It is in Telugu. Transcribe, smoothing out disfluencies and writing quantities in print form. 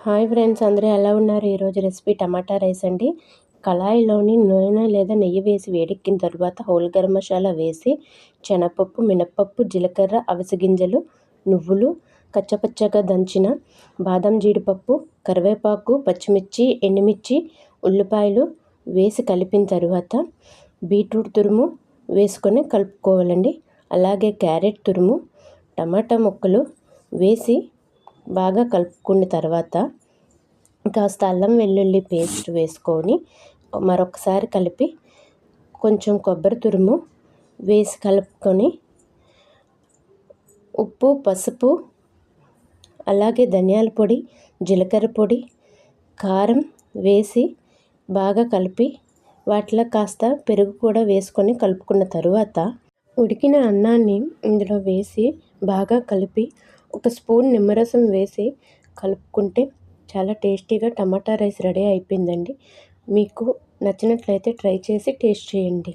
హాయ్ ఫ్రెండ్స్, అందరూ ఎలా ఉన్నారు? ఈరోజు రెసిపీ టమాటా రైస్ అండి. కళాయిలోని నూనె లేదా నెయ్యి వేసి వేడెక్కిన తర్వాత హోల్ గరం మసాలా వేసి శనగపప్పు, మినప్పప్పు, జీలకర్ర, అవిసె గింజలు, నువ్వులు, కచ్చపచ్చగా దంచిన బాదం, జీడిపప్పు, కరివేపాకు, పచ్చిమిర్చి, ఎండుమిర్చి, ఉల్లిపాయలు వేసి కలిపిన తర్వాత బీట్రూట్ తురుము వేసుకొని కలుపుకోవాలండి. అలాగే క్యారెట్ తురుము, టమాటా ముక్కలు వేసి బాగా కలుపుకున్న తర్వాత కాస్త అల్లం వెల్లుల్లి పేస్ట్ వేసుకొని మరొకసారి కలిపి కొంచెం కొబ్బరి తురుము వేసి కలుపుకొని ఉప్పు, పసుపు, అలాగే ధనియాల పొడి, జీలకర్ర పొడి, కారం వేసి బాగా కలిపి వాటిలో కాస్త పెరుగు కూడా వేసుకొని కలుపుకున్న తరువాత ఉడికిన అన్నాన్ని ఇందులో వేసి బాగా కలిపి ఒక స్పూన్ నిమ్మరసం వేసి కలుపుకుంటే చాలా టేస్టీగా టమాటా రైస్ రెడీ అయిపోయిందండి. మీకు నచ్చినట్లయితే ట్రై చేసి టేస్ట్ చేయండి.